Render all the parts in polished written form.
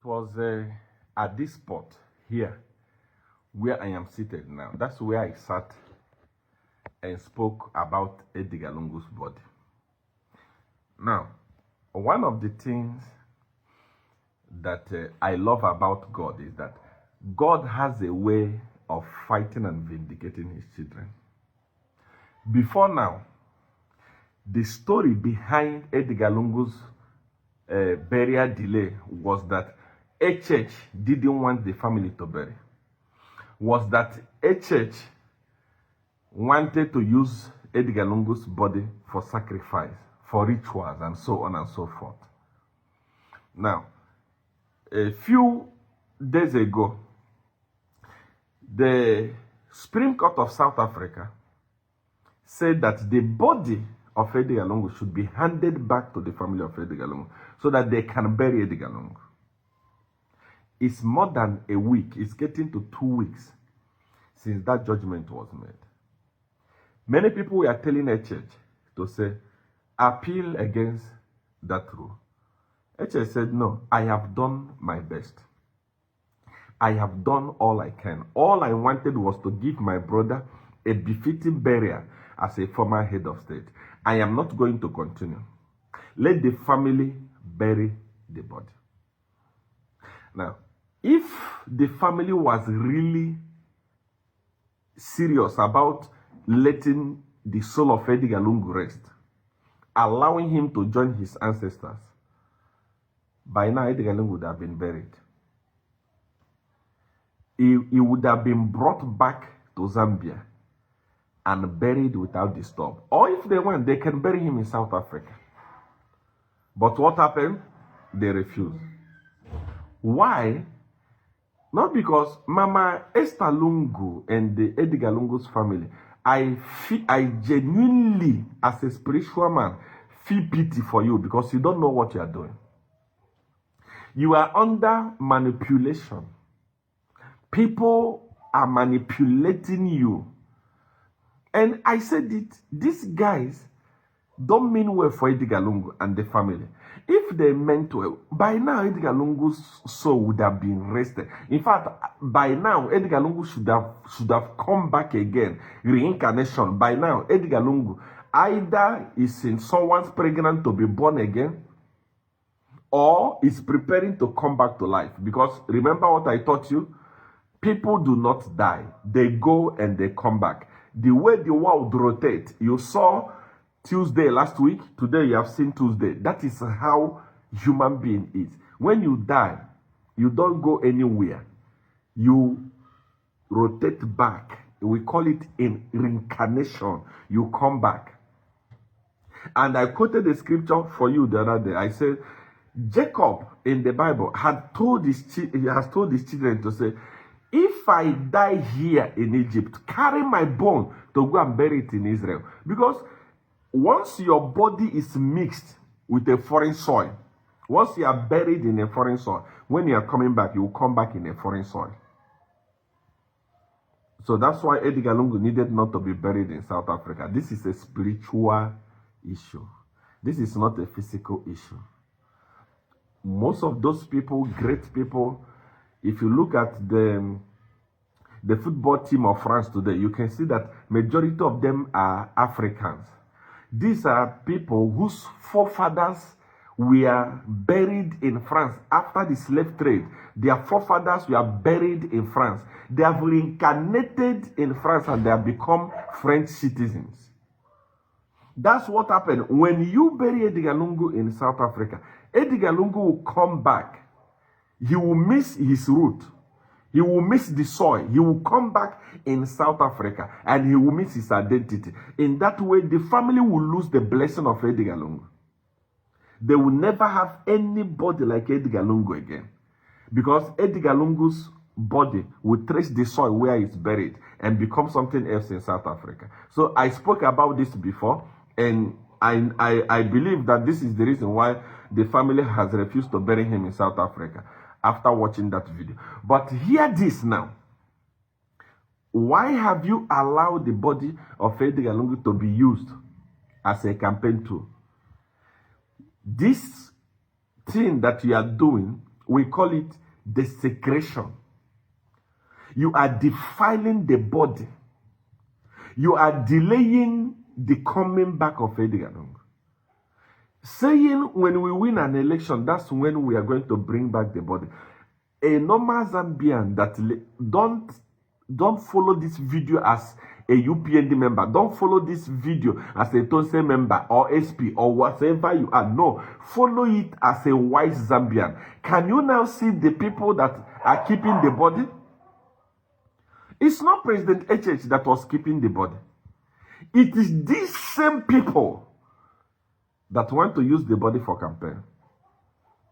was at this spot here where I am seated now. That's where I sat and spoke about Edgar Lungu's body. Now, one of the things that I love about God is that God has a way of fighting and vindicating his children. Before now, the story behind Edgar Lungu's burial delay was that a church didn't want the family to bury. Was that a church wanted to use Edgar Lungu's body for sacrifice, for rituals, and so on and so forth. Now, a few days ago, the Supreme Court of South Africa said that the body of Edgar Lungu should be handed back to the family of Edgar Lungu so that they can bury Edgar Lungu. It's more than a week. It's getting to 2 weeks since that judgment was made. Many people were telling a church to say, appeal against that rule. A church said, no, I have done my best. I have done all I can. All I wanted was to give my brother a befitting burial as a former head of state. I am not going to continue. Let the family bury the body. Now, if the family was really serious about letting the soul of Edgar Lungu rest, allowing him to join his ancestors, by now Edgar Lungu would have been buried. He would have been brought back to Zambia and buried without disturb. Or if they want, they can bury him in South Africa. But what happened? They refused. Why? Not because Mama Esther Lungu and the Edgar Lungu's family, I genuinely, as a spiritual man, feel pity for you because you don't know what you are doing. You are under manipulation. People are manipulating you. And I said it, these guys don't mean well for Edgar Lungu and the family. If they meant well, by now Edgar Lungu's soul would have been rested. In fact, by now Edgar Lungu should have come back again. Reincarnation. By now Edgar Lungu either is in someone's pregnant to be born again, or is preparing to come back to life. Because remember what I taught you? People do not die. They go and they come back. The way the world rotates, you saw Tuesday last week, today you have seen Tuesday. That is how human being is. When you die, you don't go anywhere. You rotate back. We call it in reincarnation. You come back. And I quoted a scripture for you the other day. I said, Jacob in the Bible has told his children to say, if I die here in Egypt, carry my bone to go and bury it in Israel. Because once your body is mixed with a foreign soil, once you are buried in a foreign soil, when you are coming back, you will come back in a foreign soil. So that's why Edgar Lungu needed not to be buried in South Africa. This is a spiritual issue. This is not a physical issue. Most of those people, great people, if you look at the football team of France today, you can see that majority of them are Africans. These are people whose forefathers were buried in France after the slave trade. Their forefathers were buried in France. They have reincarnated in France and they have become French citizens. That's what happened. When you bury Edgar Lungu in South Africa, Edgar Lungu will come back. He will miss his root. He will miss the soil. He will come back in South Africa and he will miss his identity. In that way, the family will lose the blessing of Edgar Lungu. They will never have anybody like Edgar Lungu again. Because Edgar Lungu's body will trace the soil where it's buried and become something else in South Africa. So I spoke about this before, and I believe that this is the reason why the family has refused to bury him in South Africa after watching that video. But hear this now. Why have you allowed the body of Edgar Lungu to be used as a campaign tool? This thing that you are doing We call it desecration. You are defiling the body. You are delaying the coming back of Edgar Lungu. Saying when we win an election, that's when we are going to bring back the body. A normal Zambian that don't follow this video as a UPND member. Don't follow this video as a Tonse member or SP or whatever you are. No, follow it as a wise Zambian. Can you now see the people that are keeping the body? It's not President HH that was keeping the body. It is these same people that want to use the body for campaign.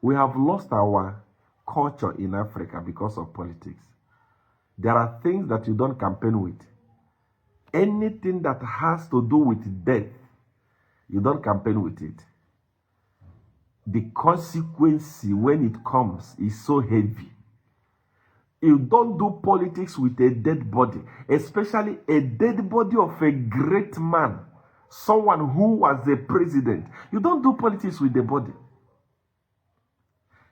We have lost our culture in Africa because of politics. There are things that you don't campaign with. Anything that has to do with death, you don't campaign with it. The consequence when it comes is so heavy. You don't do politics with a dead body, especially a dead body of a great man, someone who was a president. You don't do politics with the body.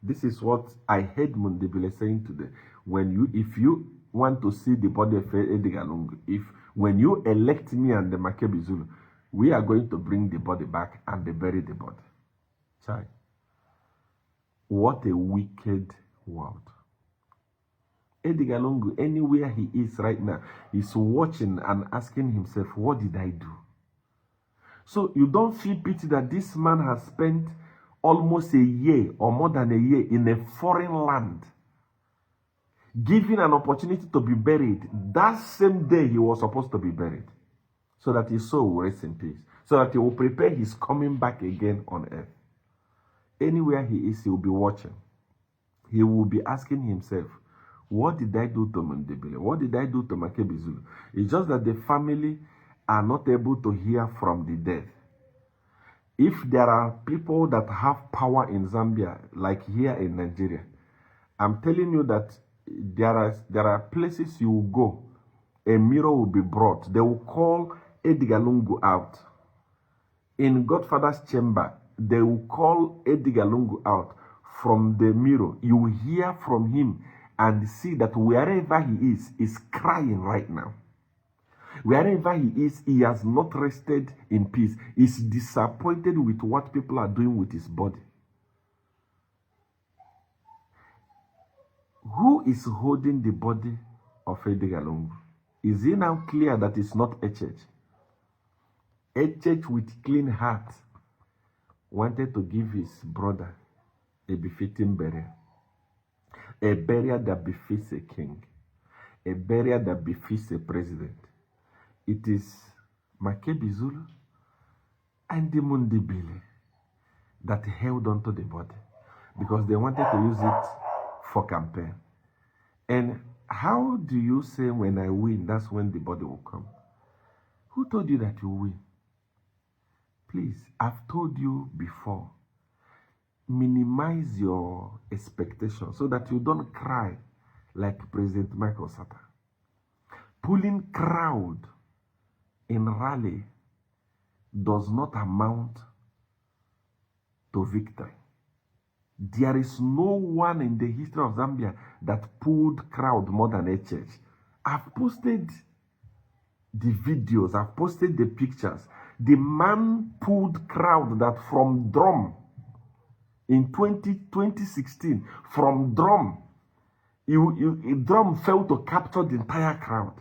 This is what I heard Mundibile saying today. If you want to see the body of Edgar Lungu, when you elect me and the Makebi Zulu, we are going to bring the body back and they bury the body. Chai. What a wicked world. Edgar Lungu, anywhere he is right now, is watching and asking himself, what did I do? So you don't feel pity that this man has spent almost a year or more than a year in a foreign land, given an opportunity to be buried that same day he was supposed to be buried, so that his soul will rest in peace, so that he will prepare his coming back again on earth. Anywhere he is, he will be watching. He will be asking himself, what did I do to Mundibile? What did I do to Makebi Zulu? It's just that the family are not able to hear from the dead. If there are people that have power in Zambia, like here in Nigeria, I'm telling you that there are places you will go, a mirror will be brought. They will call Edgar Lungu out. In Godfather's chamber, they will call Edgar Lungu out from the mirror. You will hear from him and see that wherever he is crying right now. Wherever he is, he has not rested in peace. He's disappointed with what people are doing with his body. Who is holding the body of Edgar Lungu? Is it now clear that it's not HH? HH with clean heart wanted to give his brother a befitting burial. A burial that befits a king. A burial that befits a president. It is Makebi Zulu and the Mundibile that held onto the body because they wanted to use it for campaign. And how do you say when I win, that's when the body will come? Who told you that you win? Please, I've told you before, minimize your expectations so that you don't cry like President Michael Sata. Pulling crowd in rally does not amount to victory. There is no one in the history of Zambia that pulled crowd more than HH. I've posted the videos, I've posted the pictures. The man pulled crowd that from drum in 2016, from drum, drum failed to capture the entire crowd.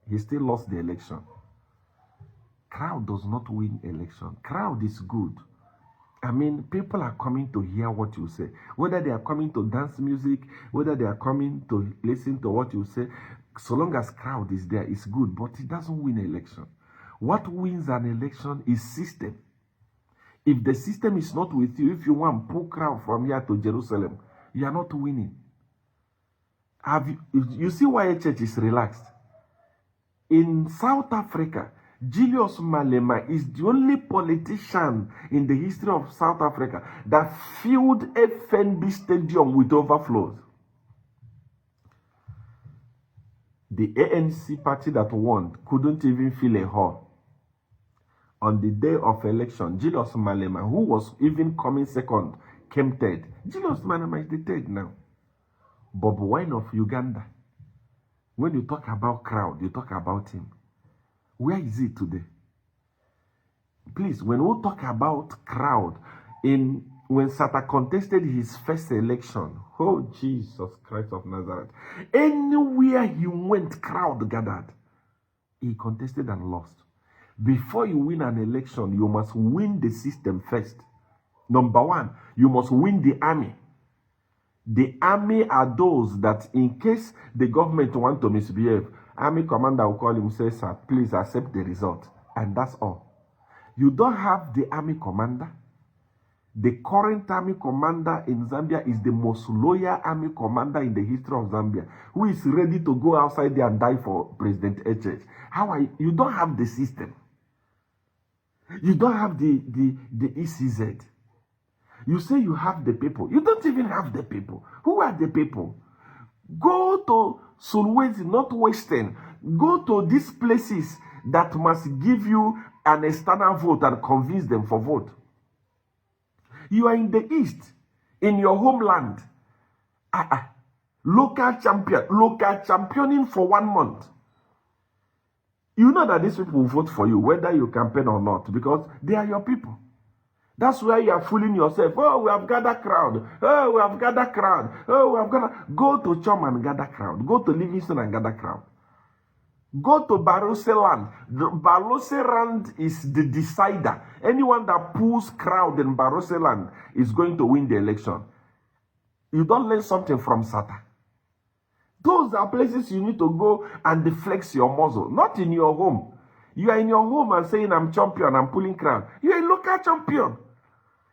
He still lost the election. Crowd does not win election. Crowd is good. I mean, people are coming to hear what you say. Whether they are coming to dance music, whether they are coming to listen to what you say, so long as crowd is there, it's good. But it doesn't win election. What wins an election is system. If the system is not with you, if you want to pull crowd from here to Jerusalem, you are not winning. You see why a church is relaxed? In South Africa, Julius Malema is the only politician in the history of South Africa that filled FNB Stadium with overflows. The ANC party that won couldn't even fill a hall. On the day of election, Julius Malema, who was even coming second, came third. Julius Malema is the third now. Bob Wine of Uganda. When you talk about crowd, you talk about him. Where is he today? Please, when we talk about crowd, when Sata contested his first election, oh Jesus Christ of Nazareth, anywhere he went, crowd gathered. He contested and lost. Before you win an election, you must win the system first. Number one, you must win the army. The army are those that in case the government want to misbehave, army commander will call him and say, sir, please accept the result. And that's all. You don't have the army commander. The current army commander in Zambia is the most loyal army commander in the history of Zambia, who is ready to go outside there and die for President HH. How are you? You don't have the system. You don't have the ECZ. You say you have the people. You don't even have the people. Who are the people? Go to Sulawesi, Northwestern. Go to these places that must give you an external vote and convince them for vote. You are in the East, in your homeland. Local championing for 1 month. You know that these people will vote for you, whether you campaign or not, because they are your people. That's why you are fooling yourself. Oh, we have gathered crowd. Oh, we have gathered crowd. Oh, we have gathered. Go to Chom and gather crowd. Go to Livingston and gather crowd. Go to Barose land. Barose land is the decider. Anyone that pulls crowd in Barose land is going to win the election. You don't learn something from Sata. Those are places you need to go and flex your muscle, not in your home. You are in your home and saying, I'm champion, I'm pulling crowd. You are a local champion.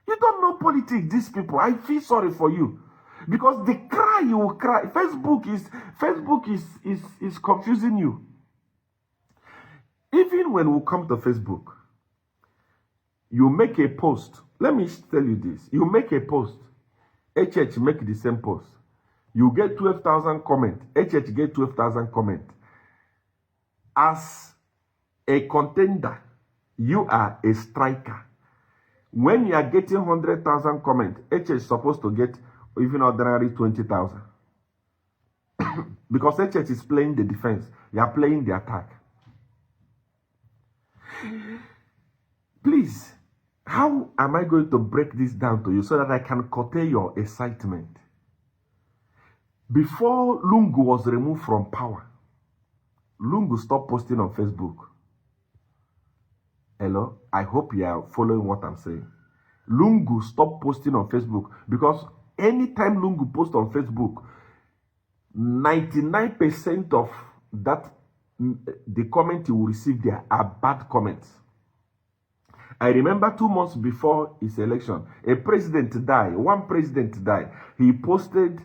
You don't know politics, these people. I feel sorry for you. Because the cry you will cry. Facebook is confusing you. Even when we come to Facebook, you make a post. Let me tell you this. You make a post. HH make the same post. You get 12,000 comments. HH get 12,000 comments. As a contender, you are a striker. When you are getting 100,000 comments, HH is supposed to get even ordinary 20,000. Because HH is playing the defense. You are playing the attack. Please, how am I going to break this down to you so that I can curtail your excitement? Before Lungu was removed from power, Lungu stopped posting on Facebook. Hello? I hope you are following what I'm saying. Lungu stopped posting on Facebook because anytime Lungu posts on Facebook, 99% of the comment you will receive there are bad comments. I remember 2 months before his election, a president died. One president died. He posted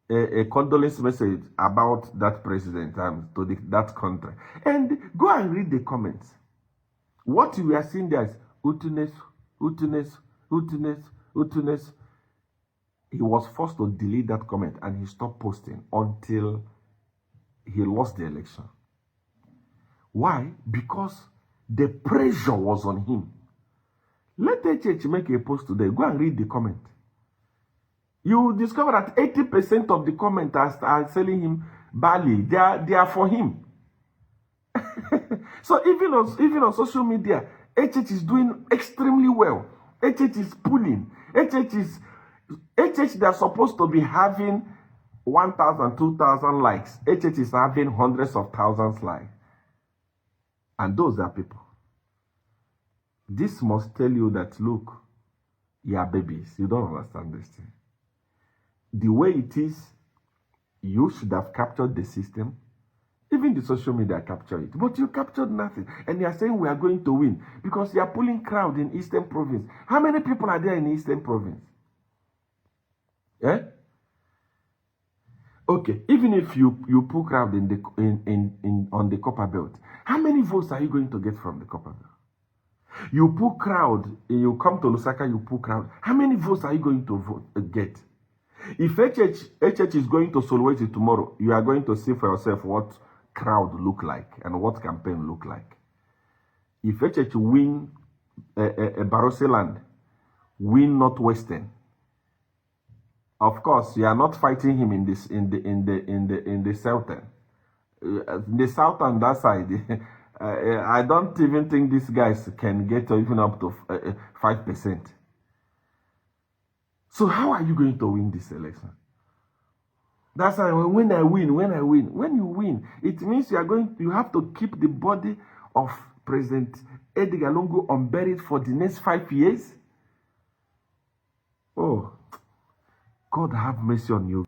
a condolence message about that president to that country. And go and read the comments. What you are seeing there is Utunes, Utunes, Utunes, Utunes. He was forced to delete that comment and he stopped posting until he lost the election. Why? Because the pressure was on him. Let HH make a post today. Go and read the comment. You will discover that 80% of the commenters are selling him barley. They are for him. So even on social media, HH is doing extremely well. HH is pulling. HH, they're supposed to be having 1,000, 2,000 likes. HH is having hundreds of thousands likes. And those are people. This must tell you that, look, you are babies. You don't understand this thing. The way it is, you should have captured the system. Even the social media captured it. But you captured nothing. And you are saying we are going to win. Because you are pulling crowd in Eastern Province. How many people are there in Eastern Province? Eh? Okay, even if you pull crowd on the Copper Belt, how many votes are you going to get from the Copper Belt? You pull crowd, you come to Lusaka, you pull crowd. How many votes are you going to get? If HH is going to Sulawesi tomorrow, you are going to see for yourself what crowd look like and what campaign look like. If HH win Barose land, win Northwestern, Of course, you are not fighting him in the southern. The south and that side. I don't even think these guys can get even up to 5%. So how are you going to win this election? That's why when I win. When you win, it means you have to keep the body of President Edgar Lungu unburied for the next 5 years. Oh, God have mercy on you.